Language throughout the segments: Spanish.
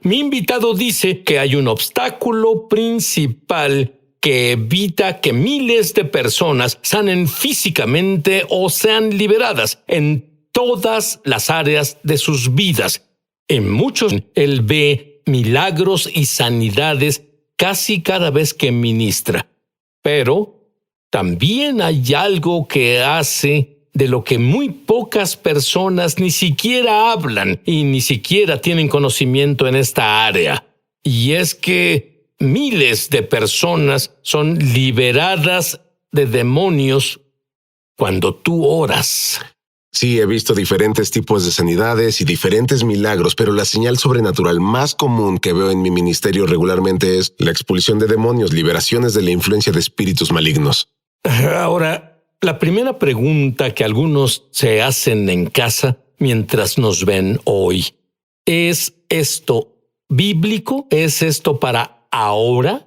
Mi invitado dice que hay un obstáculo principal que evita que miles de personas sanen físicamente o sean liberadas en todas las áreas de sus vidas. En muchos, él ve milagros y sanidades casi cada vez que ministra. Pero también hay algo que hace de lo que muy pocas personas ni siquiera hablan y ni siquiera tienen conocimiento en esta área. Y es que miles de personas son liberadas de demonios cuando tú oras. Sí, he visto diferentes tipos de sanidades y diferentes milagros, pero la señal sobrenatural más común que veo en mi ministerio regularmente es la expulsión de demonios, liberaciones de la influencia de espíritus malignos. Ahora, la primera pregunta que algunos se hacen en casa mientras nos ven hoy, ¿es esto bíblico? ¿Es esto para ahora?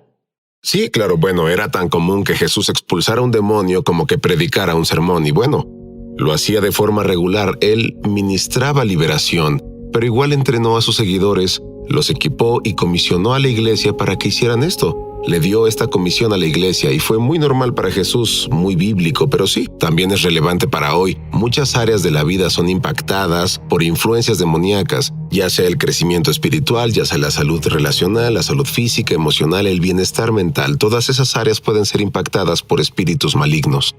Sí, claro, bueno, era tan común que Jesús expulsara un demonio como que predicara un sermón y bueno, lo hacía de forma regular. Él ministraba liberación, pero igual entrenó a sus seguidores, los equipó y comisionó a la iglesia para que hicieran esto. Le dio esta comisión a la iglesia y fue muy normal para Jesús, muy bíblico, pero sí, también es relevante para hoy. Muchas áreas de la vida son impactadas por influencias demoníacas, ya sea el crecimiento espiritual, ya sea la salud relacional, la salud física, emocional, el bienestar mental. Todas esas áreas pueden ser impactadas por espíritus malignos.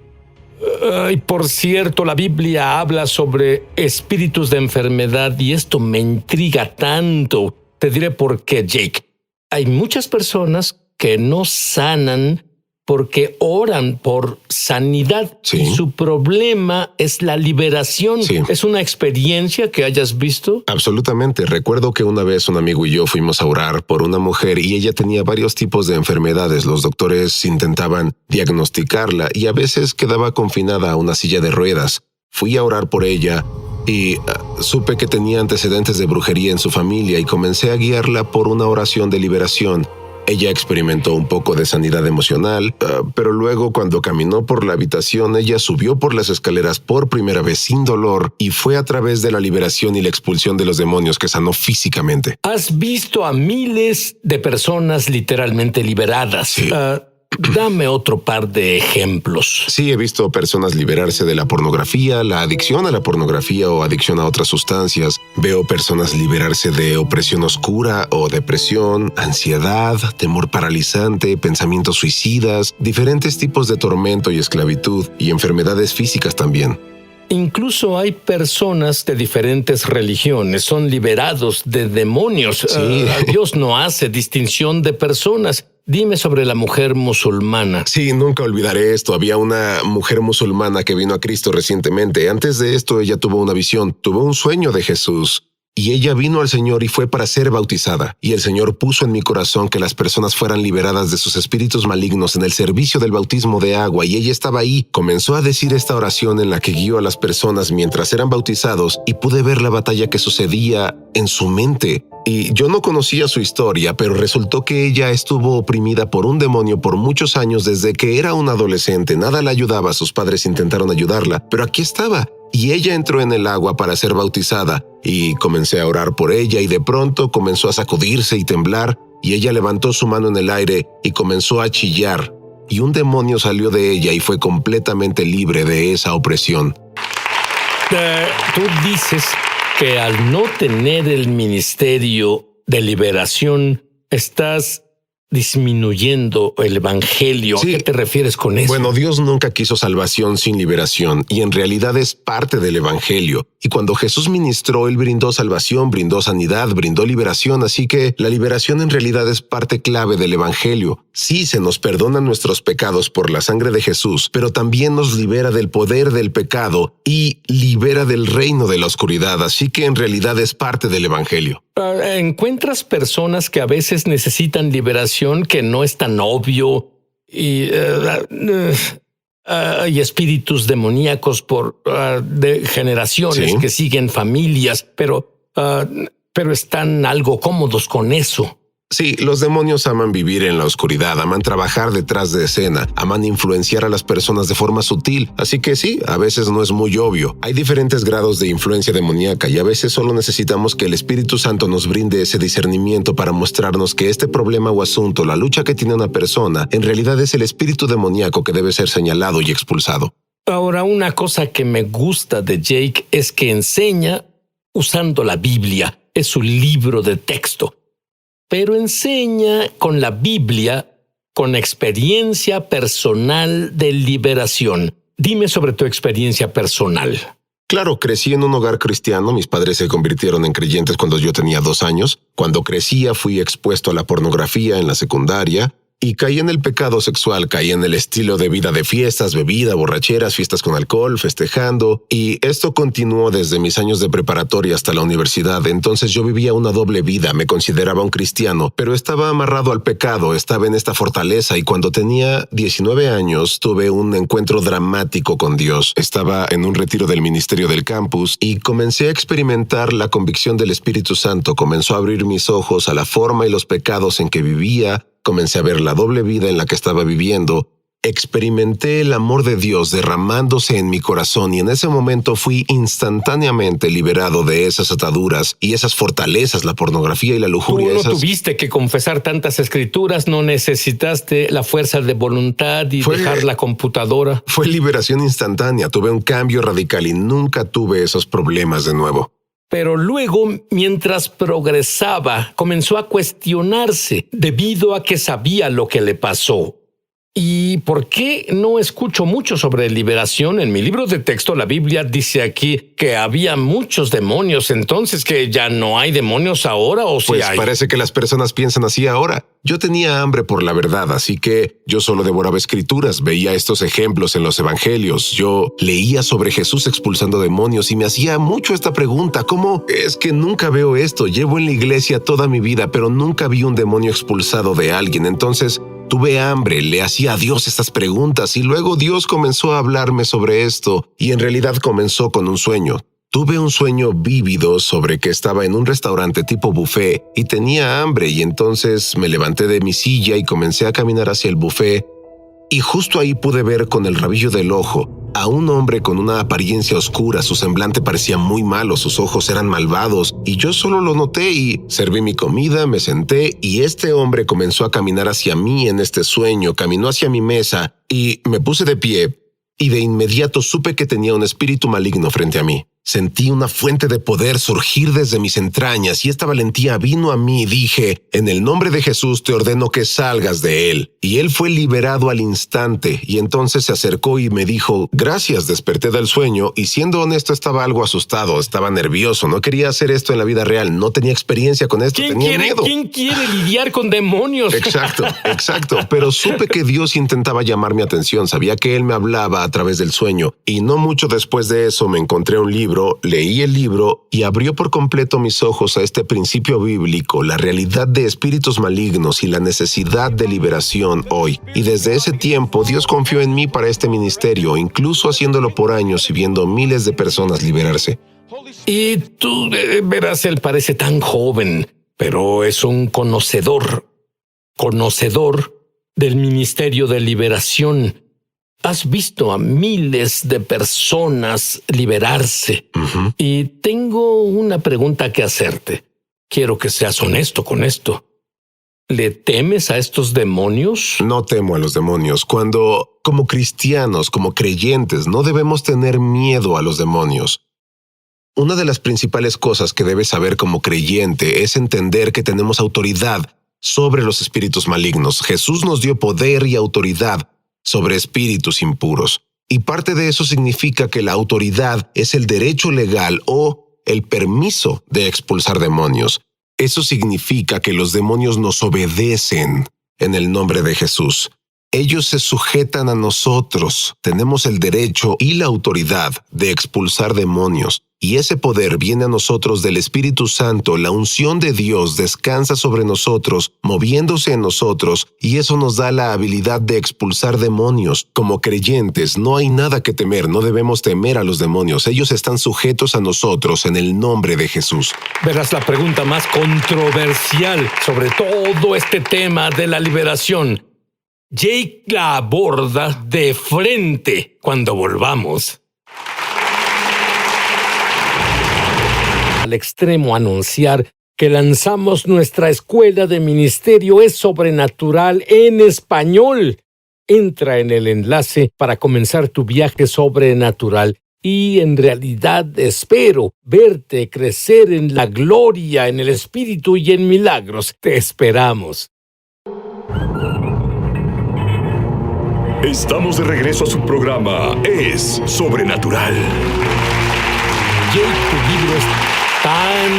Y por cierto, la Biblia habla sobre espíritus de enfermedad y esto me intriga tanto. Te diré por qué, Jake. Hay muchas personas que no sanan porque oran por sanidad. Sí. Y su problema es la liberación. Sí. ¿Es una experiencia que hayas visto? Absolutamente. Recuerdo que una vez un amigo y yo fuimos a orar por una mujer y ella tenía varios tipos de enfermedades. Los doctores intentaban diagnosticarla y a veces quedaba confinada a una silla de ruedas. Fui a orar por ella y supe que tenía antecedentes de brujería en su familia y comencé a guiarla por una oración de liberación. Ella experimentó un poco de sanidad emocional, pero luego cuando caminó por la habitación, ella subió por las escaleras por primera vez sin dolor y fue a través de la liberación y la expulsión de los demonios que sanó físicamente. Has visto a miles de personas literalmente liberadas. Sí. Dame otro par de ejemplos. Sí, he visto personas liberarse de la pornografía, la adicción a la pornografía o adicción a otras sustancias. Veo personas liberarse de opresión oscura o depresión, ansiedad, temor paralizante, pensamientos suicidas, diferentes tipos de tormento y esclavitud y enfermedades físicas también. Incluso hay personas de diferentes religiones, son liberados de demonios. Sí. Dios no hace distinción de personas. Dime sobre la mujer musulmana. Sí, nunca olvidaré esto. Había una mujer musulmana que vino a Cristo recientemente. Antes de esto, ella tuvo una visión, tuvo un sueño de Jesús. Y ella vino al Señor y fue para ser bautizada. Y el Señor puso en mi corazón que las personas fueran liberadas de sus espíritus malignos en el servicio del bautismo de agua. Y ella estaba ahí. Comenzó a decir esta oración en la que guió a las personas mientras eran bautizados y pude ver la batalla que sucedía en su mente. Y yo no conocía su historia, pero resultó que ella estuvo oprimida por un demonio por muchos años desde que era una adolescente. Nada la ayudaba, sus padres intentaron ayudarla, pero aquí estaba. Y ella entró en el agua para ser bautizada y comencé a orar por ella y de pronto comenzó a sacudirse y temblar y ella levantó su mano en el aire y comenzó a chillar y un demonio salió de ella y fue completamente libre de esa opresión. Tú dices que al no tener el ministerio de liberación estás disminuyendo el evangelio. Sí. ¿A qué te refieres con eso? Bueno, Dios nunca quiso salvación sin liberación y en realidad es parte del evangelio. Y cuando Jesús ministró, Él brindó salvación, brindó sanidad, brindó liberación, así que la liberación en realidad es parte clave del evangelio. Sí, se nos perdonan nuestros pecados por la sangre de Jesús, pero también nos libera del poder del pecado y libera del reino de la oscuridad, así que en realidad es parte del evangelio. ¿Encuentras personas que a veces necesitan liberación que no es tan obvio y hay espíritus demoníacos de generaciones Sí. que siguen familias, pero están algo cómodos con eso? Sí, los demonios aman vivir en la oscuridad, aman trabajar detrás de escena, aman influenciar a las personas de forma sutil. Así que sí, a veces no es muy obvio. Hay diferentes grados de influencia demoníaca y a veces solo necesitamos que el Espíritu Santo nos brinde ese discernimiento para mostrarnos que este problema o asunto, la lucha que tiene una persona, en realidad es el espíritu demoníaco que debe ser señalado y expulsado. Ahora, una cosa que me gusta de Jake es que enseña usando la Biblia. Es su libro de texto. Pero enseña con la Biblia, con experiencia personal de liberación. Dime sobre tu experiencia personal. Claro, crecí en un hogar cristiano, mis padres se convirtieron en creyentes cuando yo tenía 2 años. Cuando crecía fui expuesto a la pornografía en la secundaria y caí en el pecado sexual, caí en el estilo de vida de fiestas, bebida, borracheras, fiestas con alcohol, festejando, y esto continuó desde mis años de preparatoria hasta la universidad. Entonces yo vivía una doble vida, me consideraba un cristiano, pero estaba amarrado al pecado, estaba en esta fortaleza, y cuando tenía 19 años tuve un encuentro dramático con Dios. Estaba en un retiro del ministerio del campus y comencé a experimentar la convicción del Espíritu Santo. Comenzó a abrir mis ojos a la forma y los pecados en que vivía. Comencé a ver la doble vida en la que estaba viviendo. Experimenté el amor de Dios derramándose en mi corazón y en ese momento fui instantáneamente liberado de esas ataduras y esas fortalezas, la pornografía y la lujuria. Tú no tuviste que confesar tantas escrituras, no necesitaste la fuerza de voluntad y dejar la computadora. Fue liberación instantánea, tuve un cambio radical y nunca tuve esos problemas de nuevo. Pero luego, mientras progresaba, comenzó a cuestionarse debido a que sabía lo que le pasó. ¿Y por qué no escucho mucho sobre liberación? En mi libro de texto, la Biblia dice aquí que había muchos demonios, entonces que ya no hay demonios ahora, ¿o si hay? Pues parece que las personas piensan así ahora. Yo tenía hambre por la verdad, así que yo solo devoraba escrituras, veía estos ejemplos en los evangelios. Yo leía sobre Jesús expulsando demonios y me hacía mucho esta pregunta: ¿cómo es que nunca veo esto? Llevo en la iglesia toda mi vida, pero nunca vi un demonio expulsado de alguien. Entonces tuve hambre, le hacía a Dios estas preguntas y luego Dios comenzó a hablarme sobre esto y en realidad comenzó con un sueño. Tuve un sueño vívido sobre que estaba en un restaurante tipo buffet y tenía hambre y entonces me levanté de mi silla y comencé a caminar hacia el buffet y justo ahí pude ver con el rabillo del ojo a un hombre con una apariencia oscura. Su semblante parecía muy malo, sus ojos eran malvados y yo solo lo noté y serví mi comida, me senté y este hombre comenzó a caminar hacia mí en este sueño, caminó hacia mi mesa y me puse de pie y de inmediato supe que tenía un espíritu maligno frente a mí. Sentí una fuente de poder surgir desde mis entrañas y esta valentía vino a mí y dije: en el nombre de Jesús te ordeno que salgas de él. Y él fue liberado al instante y entonces se acercó y me dijo: gracias, desperté del sueño y siendo honesto estaba algo asustado, estaba nervioso, no quería hacer esto en la vida real, no tenía experiencia con esto, tenía miedo. ¿Quién quiere lidiar con demonios? Exacto, pero supe que Dios intentaba llamar mi atención, sabía que él me hablaba a través del sueño y no mucho después de eso me encontré un libro. Leí el libro y abrió por completo mis ojos a este principio bíblico, la realidad de espíritus malignos y la necesidad de liberación hoy. Y desde ese tiempo Dios confió en mí para este ministerio, incluso haciéndolo por años y viendo miles de personas liberarse. Y tú, verás, él parece tan joven, pero es un conocedor del ministerio de liberación. Has visto a miles de personas liberarse. Y tengo una pregunta que hacerte. Quiero que seas honesto con esto. ¿Le temes a estos demonios? No temo a los demonios. Cuando, como cristianos, como creyentes, no debemos tener miedo a los demonios. Una de las principales cosas que debes saber como creyente es entender que tenemos autoridad sobre los espíritus malignos. Jesús nos dio poder y autoridad sobre espíritus impuros. Y parte de eso significa que la autoridad es el derecho legal o el permiso de expulsar demonios. Eso significa que los demonios nos obedecen en el nombre de Jesús. Ellos se sujetan a nosotros. Tenemos el derecho y la autoridad de expulsar demonios. Y ese poder viene a nosotros del Espíritu Santo. La unción de Dios descansa sobre nosotros, moviéndose en nosotros, y eso nos da la habilidad de expulsar demonios. Como creyentes, no hay nada que temer, no debemos temer a los demonios. Ellos están sujetos a nosotros en el nombre de Jesús. Verás la pregunta más controversial sobre todo este tema de la liberación. Jake la aborda de frente cuando volvamos. Al extremo anunciar que lanzamos nuestra escuela de ministerio es sobrenatural en español. Entra en el enlace para comenzar tu viaje sobrenatural y en realidad espero verte crecer en la gloria, en el Espíritu y en milagros. Te esperamos. Estamos de regreso a su programa Es Sobrenatural. Jake, tu libro es tan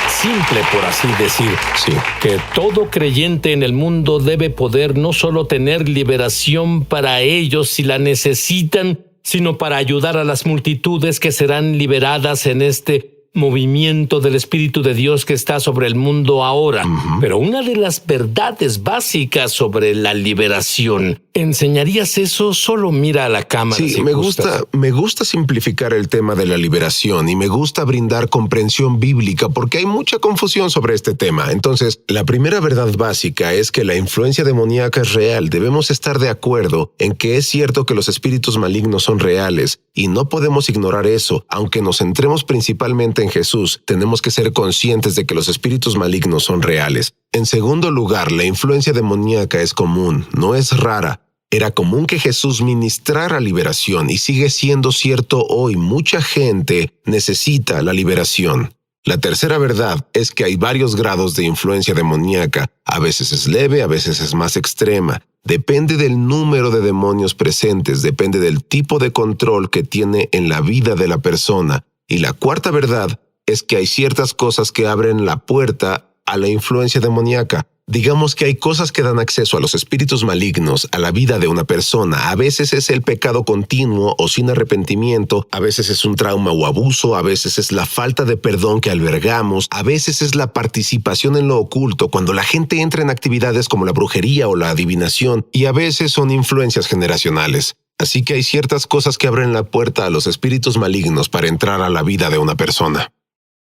simple, por así decir, Sí. que todo creyente en el mundo debe poder no solo tener liberación para ellos si la necesitan, sino para ayudar a las multitudes que serán liberadas en este movimiento del Espíritu de Dios que está sobre el mundo ahora. Pero una de las verdades básicas sobre la liberación, ¿enseñarías eso? Solo mira a la cámara. Sí, si me gustas. gusta simplificar el tema de la liberación y me gusta brindar comprensión bíblica porque hay mucha confusión sobre este tema. Entonces, la primera verdad básica es que la influencia demoníaca es real. Debemos estar de acuerdo en que es cierto que los espíritus malignos son reales y no podemos ignorar eso. Aunque nos centremos principalmente en Jesús, tenemos que ser conscientes de que los espíritus malignos son reales. En segundo lugar, la influencia demoníaca es común, no es rara. Era común que Jesús ministrara liberación y sigue siendo cierto hoy. Mucha gente necesita la liberación. La tercera verdad es que hay varios grados de influencia demoníaca. A veces es leve, a veces es más extrema. Depende del número de demonios presentes, depende del tipo de control que tiene en la vida de la persona. Y la cuarta verdad es que hay ciertas cosas que abren la puerta a la influencia demoníaca. Digamos que hay cosas que dan acceso a los espíritus malignos a la vida de una persona. A veces es el pecado continuo o sin arrepentimiento, a veces es un trauma o abuso, a veces es la falta de perdón que albergamos, a veces es la participación en lo oculto, cuando la gente entra en actividades como la brujería o la adivinación, y a veces son influencias generacionales. Así que hay ciertas cosas que abren la puerta a los espíritus malignos para entrar a la vida de una persona.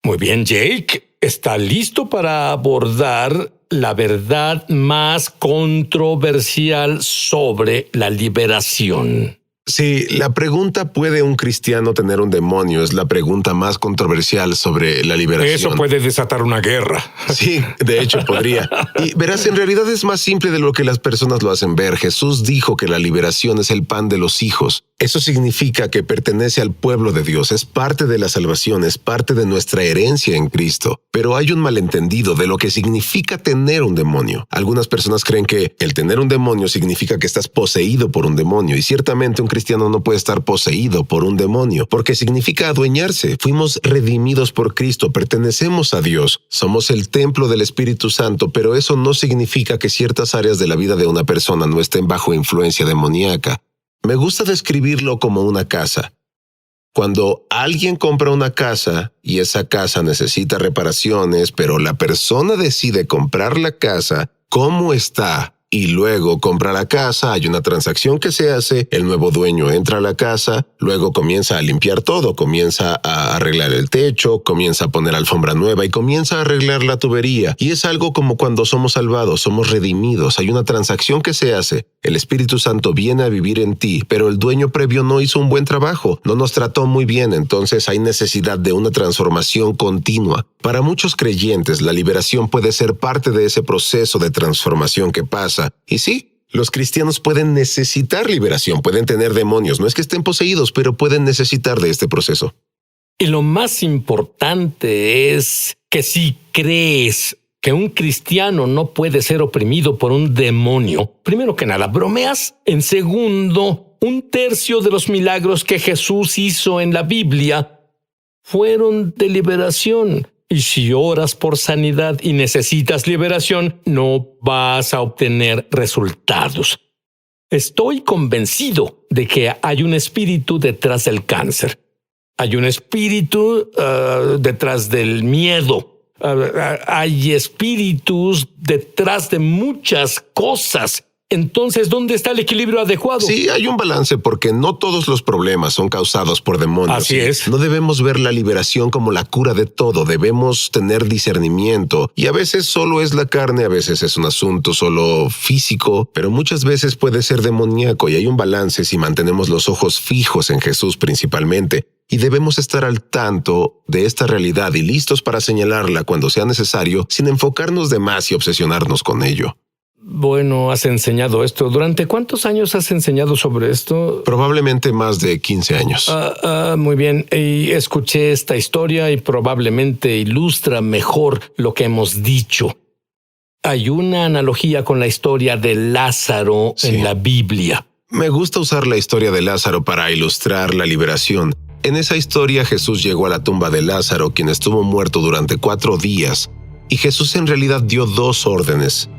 Muy bien, Jake. ¿Está listo para abordar la verdad más controversial sobre la liberación? Sí, la pregunta ¿puede un cristiano tener un demonio? Es la pregunta más controversial sobre la liberación. Eso puede desatar una guerra. Sí, de hecho podría. Y verás, en realidad es más simple de lo que las personas lo hacen ver. Jesús dijo que la liberación es el pan de los hijos. Eso significa que pertenece al pueblo de Dios, es parte de la salvación, es parte de nuestra herencia en Cristo. Pero hay un malentendido de lo que significa tener un demonio. Algunas personas creen que el tener un demonio significa que estás poseído por un demonio, y ciertamente un cristiano no puede estar poseído por un demonio, porque significa adueñarse. Fuimos redimidos por Cristo, pertenecemos a Dios, somos el templo del Espíritu Santo, pero eso no significa que ciertas áreas de la vida de una persona no estén bajo influencia demoníaca. Me gusta describirlo como una casa. Cuando alguien compra una casa y esa casa necesita reparaciones, pero la persona decide comprar la casa como está y luego compra la casa, hay una transacción que se hace, el nuevo dueño entra a la casa, luego comienza a limpiar todo, comienza a arreglar el techo, comienza a poner alfombra nueva y comienza a arreglar la tubería. Y es algo como cuando somos salvados, somos redimidos, hay una transacción que se hace. El Espíritu Santo viene a vivir en ti, pero el dueño previo no hizo un buen trabajo, no nos trató muy bien, entonces hay necesidad de una transformación continua. Para muchos creyentes, la liberación puede ser parte de ese proceso de transformación que pasa. Y sí, los cristianos pueden necesitar liberación, pueden tener demonios, no es que estén poseídos, pero pueden necesitar de este proceso. Y lo más importante es que si crees que un cristiano no puede ser oprimido por un demonio, primero que nada, bromeas. En segundo, 1/3 de los milagros que Jesús hizo en la Biblia fueron de liberación. Y si oras por sanidad y necesitas liberación, no vas a obtener resultados. Estoy convencido de que hay un espíritu detrás del cáncer. Hay un espíritu detrás del miedo. Hay espíritus detrás de muchas cosas. Entonces, ¿dónde está el equilibrio adecuado? Sí, hay un balance porque no todos los problemas son causados por demonios. Así es. No debemos ver la liberación como la cura de todo. Debemos tener discernimiento. Y a veces solo es la carne, a veces es un asunto solo físico, pero muchas veces puede ser demoníaco y hay un balance si mantenemos los ojos fijos en Jesús principalmente. Y debemos estar al tanto de esta realidad y listos para señalarla cuando sea necesario, sin enfocarnos de más y obsesionarnos con ello. Bueno, has enseñado esto. ¿Durante cuántos años has enseñado sobre esto? Probablemente más de 15 años. Muy bien. Y escuché esta historia y probablemente ilustra mejor lo que hemos dicho. Hay una analogía con la historia de Lázaro en la Biblia. Me gusta usar la historia de Lázaro para ilustrar la liberación. En esa historia, Jesús llegó a la tumba de Lázaro, quien estuvo muerto durante 4 días, y Jesús en realidad dio 2 órdenes.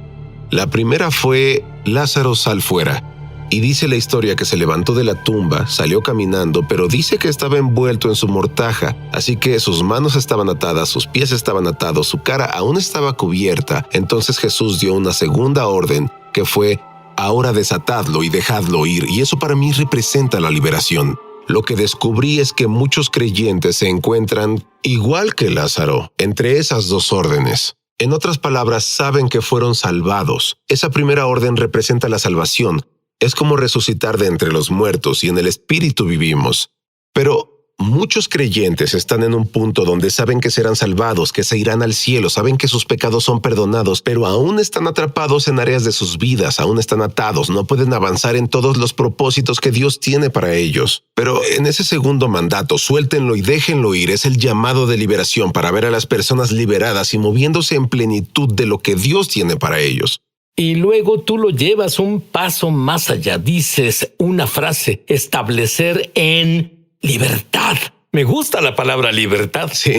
La primera fue, Lázaro, sal fuera. Y dice la historia que se levantó de la tumba, salió caminando, pero dice que estaba envuelto en su mortaja, así que sus manos estaban atadas, sus pies estaban atados, su cara aún estaba cubierta. Entonces Jesús dio una segunda orden, que fue, ahora desatadlo y dejadlo ir, y eso para mí representa la liberación. Lo que descubrí es que muchos creyentes se encuentran, igual que Lázaro, entre esas 2 órdenes. En otras palabras, saben que fueron salvados. Esa primera orden representa la salvación. Es como resucitar de entre los muertos y en el espíritu vivimos. Pero muchos creyentes están en un punto donde saben que serán salvados, que se irán al cielo, saben que sus pecados son perdonados, pero aún están atrapados en áreas de sus vidas, aún están atados, no pueden avanzar en todos los propósitos que Dios tiene para ellos. Pero en ese segundo mandato, suéltenlo y déjenlo ir, es el llamado de liberación para ver a las personas liberadas y moviéndose en plenitud de lo que Dios tiene para ellos. Y luego tú lo llevas un paso más allá. Dices una frase, establecer en libertad. Me gusta la palabra libertad. Sí,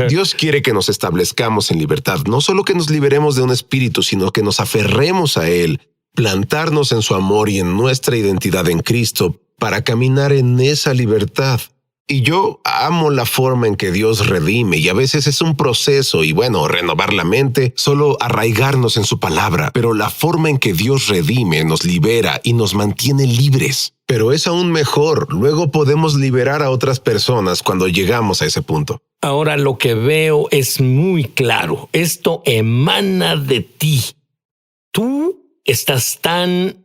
Dios quiere que nos establezcamos en libertad. No solo que nos liberemos de un espíritu, sino que nos aferremos a Él, plantarnos en su amor y en nuestra identidad en Cristo para caminar en esa libertad. Y yo amo la forma en que Dios redime y a veces es un proceso y renovar la mente, solo arraigarnos en su palabra, pero la forma en que Dios redime nos libera y nos mantiene libres. Pero es aún mejor, luego podemos liberar a otras personas cuando llegamos a ese punto. Ahora lo que veo es muy claro. Esto emana de ti. Tú estás tan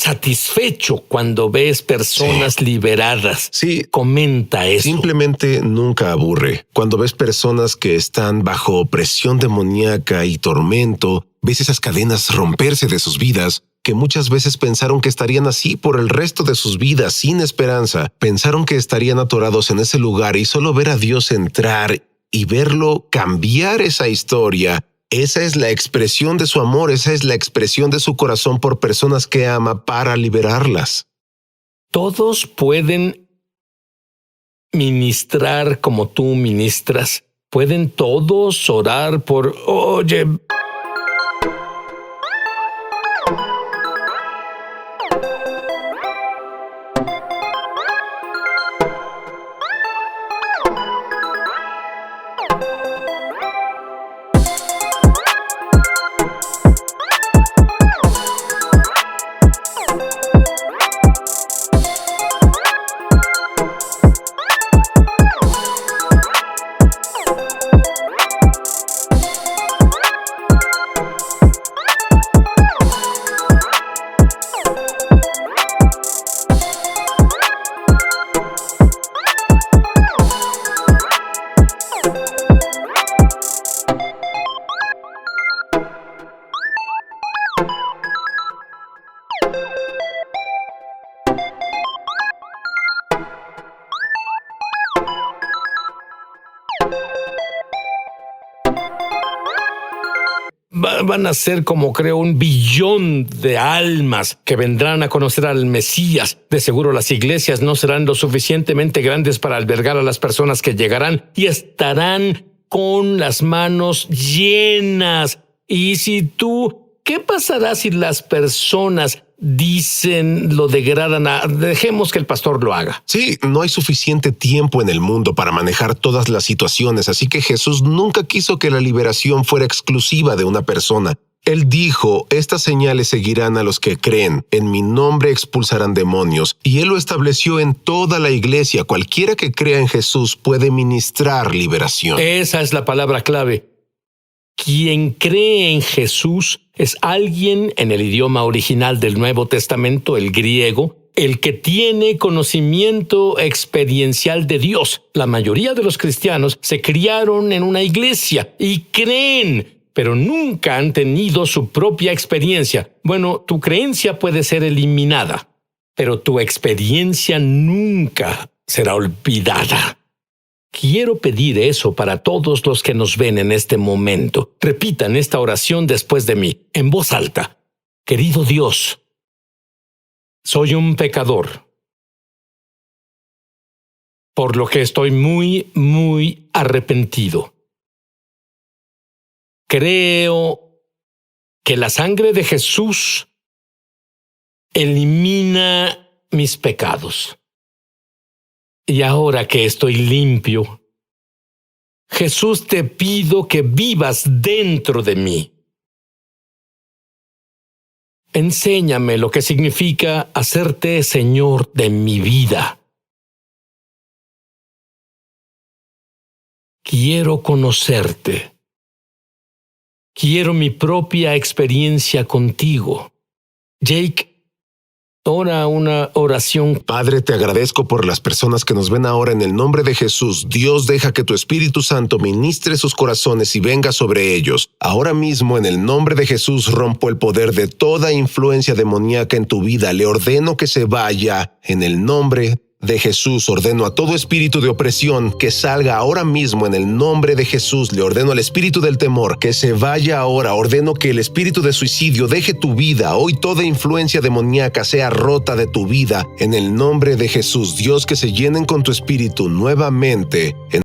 satisfecho cuando ves personas liberadas. Sí. Comenta eso. Simplemente nunca aburre. Cuando ves personas que están bajo opresión demoníaca y tormento, ves esas cadenas romperse de sus vidas, que muchas veces pensaron que estarían así por el resto de sus vidas, sin esperanza. Pensaron que estarían atorados en ese lugar y solo ver a Dios entrar y verlo cambiar esa historia. Esa es la expresión de su amor, esa es la expresión de su corazón por personas que ama para liberarlas. Todos pueden ministrar como tú ministras. Pueden todos orar por, oye, van a ser como creo 1 billón de almas que vendrán a conocer al Mesías. De seguro las iglesias no serán lo suficientemente grandes para albergar a las personas que llegarán y estarán con las manos llenas. Y si tú, ¿qué pasará si las personas dicen, lo degradan dejemos que el pastor lo haga. Sí, no hay suficiente tiempo en el mundo para manejar todas las situaciones, así que Jesús nunca quiso que la liberación fuera exclusiva de una persona. Él dijo, estas señales seguirán a los que creen, en mi nombre expulsarán demonios, y Él lo estableció en toda la iglesia. Cualquiera que crea en Jesús puede ministrar liberación. Esa es la palabra clave. Quien cree en Jesús es alguien en el idioma original del Nuevo Testamento, el griego, el que tiene conocimiento experiencial de Dios. La mayoría de los cristianos se criaron en una iglesia y creen, pero nunca han tenido su propia experiencia. Bueno, tu creencia puede ser eliminada, pero tu experiencia nunca será olvidada. Quiero pedir eso para todos los que nos ven en este momento. Repitan esta oración después de mí, en voz alta. Querido Dios, soy un pecador, por lo que estoy muy arrepentido. Creo que la sangre de Jesús elimina mis pecados. Y ahora que estoy limpio, Jesús, te pido que vivas dentro de mí. Enséñame lo que significa hacerte Señor de mi vida. Quiero conocerte. Quiero mi propia experiencia contigo. Jake, ora una oración. Padre, te agradezco por las personas que nos ven ahora en el nombre de Jesús. Dios, deja que tu Espíritu Santo ministre sus corazones y venga sobre ellos. Ahora mismo, en el nombre de Jesús, rompo el poder de toda influencia demoníaca en tu vida. Le ordeno que se vaya. En el nombre de Jesús, ordeno a todo espíritu de opresión que salga ahora mismo. En el nombre de Jesús, le ordeno al espíritu del temor que se vaya ahora. Ordeno que el espíritu de suicidio deje tu vida. Hoy toda influencia demoníaca sea rota de tu vida. En el nombre de Jesús, Dios, que se llenen con tu espíritu nuevamente.